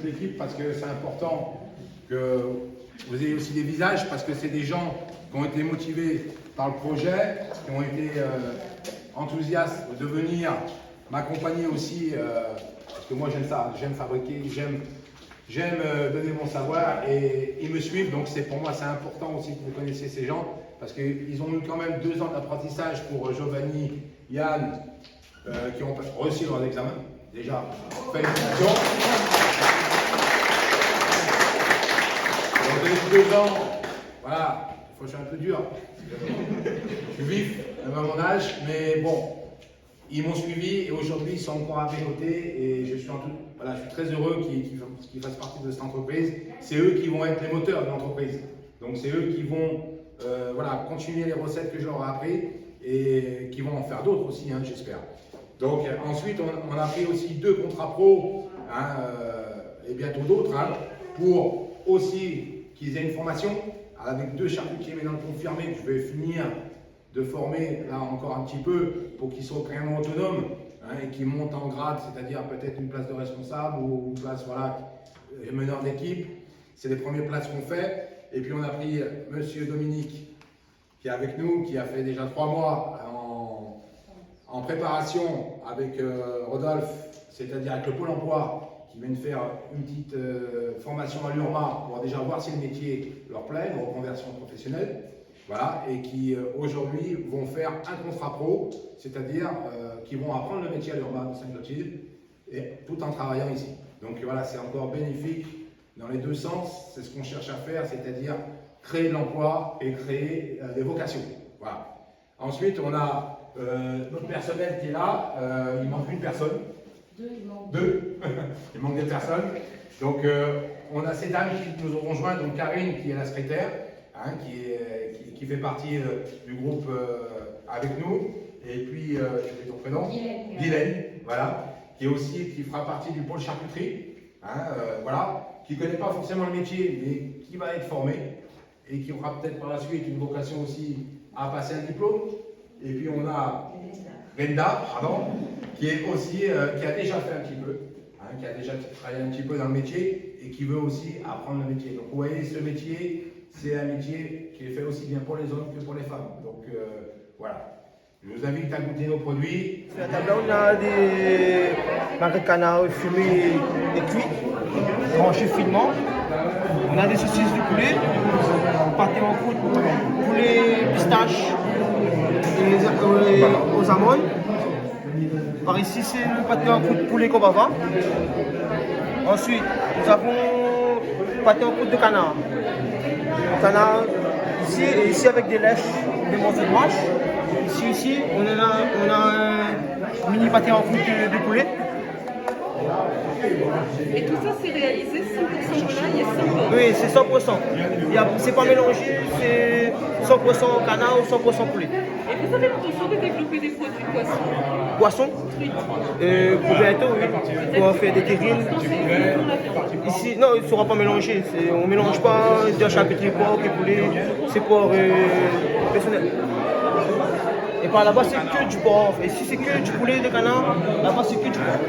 toute l'équipe parce que c'est important que vous ayez aussi des visages parce que c'est des gens qui ont été motivés par le projet, qui ont été enthousiastes de venir m'accompagner aussi parce que moi j'aime ça, j'aime fabriquer, j'aime donner mon savoir et ils me suivent, donc pour moi c'est important aussi que vous connaissiez ces gens parce qu'ils ont eu quand même 2 ans d'apprentissage pour Giovanni, Yann, qui ont réussi leurs examens. Déjà, félicitations. Depuis 2 ans, voilà, il faut que je sois un peu dur. Je suis vif, même à mon âge, mais bon, ils m'ont suivi et aujourd'hui ils sont encore à mes côtés et je suis très heureux qu'ils fassent partie de cette entreprise. C'est eux qui vont être les moteurs de l'entreprise. Donc c'est eux qui vont continuer les recettes que je leur ai apprises et qui vont en faire d'autres aussi, hein, j'espère. Donc ensuite on a pris aussi 2 contrats pro et bientôt d'autres pour aussi qu'ils aient une formation avec 2 charcutiers maintenant confirmés que je vais finir de former là encore un petit peu pour qu'ils soient vraiment autonomes et qu'ils montent en grade, c'est-à-dire peut-être une place de responsable ou une place meneur d'équipe. C'est les premières places qu'on fait. Et puis on a pris Monsieur Dominique qui est avec nous, qui a fait déjà 3 mois en préparation avec Rodolphe, c'est-à-dire avec le Pôle emploi, qui viennent faire une petite formation à l'URMA pour déjà voir si le métier leur plaît, une reconversion professionnelle. Voilà, et qui aujourd'hui vont faire un contrat pro, c'est-à-dire qui vont apprendre le métier à l'URMA de Sainte-Clotilde, et tout en travaillant ici. Donc voilà, c'est encore bénéfique dans les 2 sens, c'est ce qu'on cherche à faire, c'est-à-dire créer de l'emploi et créer des vocations. Voilà. Ensuite, on a notre personnel qui est là, il manque une personne. 2, il manque 2. Il manque des personnes. Donc on a ces dames qui nous ont rejoints, donc Karine qui est la secrétaire, qui fait partie du groupe avec nous, et puis je vais ton prénom, Guylaine, voilà, qui fera partie du pôle charcuterie, voilà, qui ne connaît pas forcément le métier, mais qui va être formé et qui aura peut-être par la suite une vocation aussi à passer un diplôme. Et puis on a Brenda, qui est aussi qui a déjà fait un petit peu, qui a déjà travaillé un petit peu dans le métier et qui veut aussi apprendre le métier. Donc vous voyez, ce métier, c'est un métier qui est fait aussi bien pour les hommes que pour les femmes. Donc voilà. Je vous invite à goûter nos produits. Sur la table là, on a des magrets de canard fumés et cuits, tranchés finement. On a des saucisses de poulet, pâté en croûte, poulet pistache et aux amandes. Par ici, c'est le pâté en croûte poulet kobava. Ensuite, nous avons pâté en croûte de canard. Le canard ici et ici avec des lèches, des morceaux de mâche. Ici, on a un mini pâté en croûte de poulet. Et tout ça, c'est réalisé 100% volaille et 100%. Oui, c'est 100%. C'est pas mélangé, c'est 100% canard ou 100% poulet. Et vous avez l'intention de développer des produits poissons? Poisson, pour bientôt, oui. Pour faire des terrines. Ici, non, il ne sera pas mélangé. On ne mélange pas de charcuterie porc et poulet. C'est pour personnel. Et par là-bas, c'est que du porc. Et si c'est que du poulet de canard, là-bas, c'est que du porc.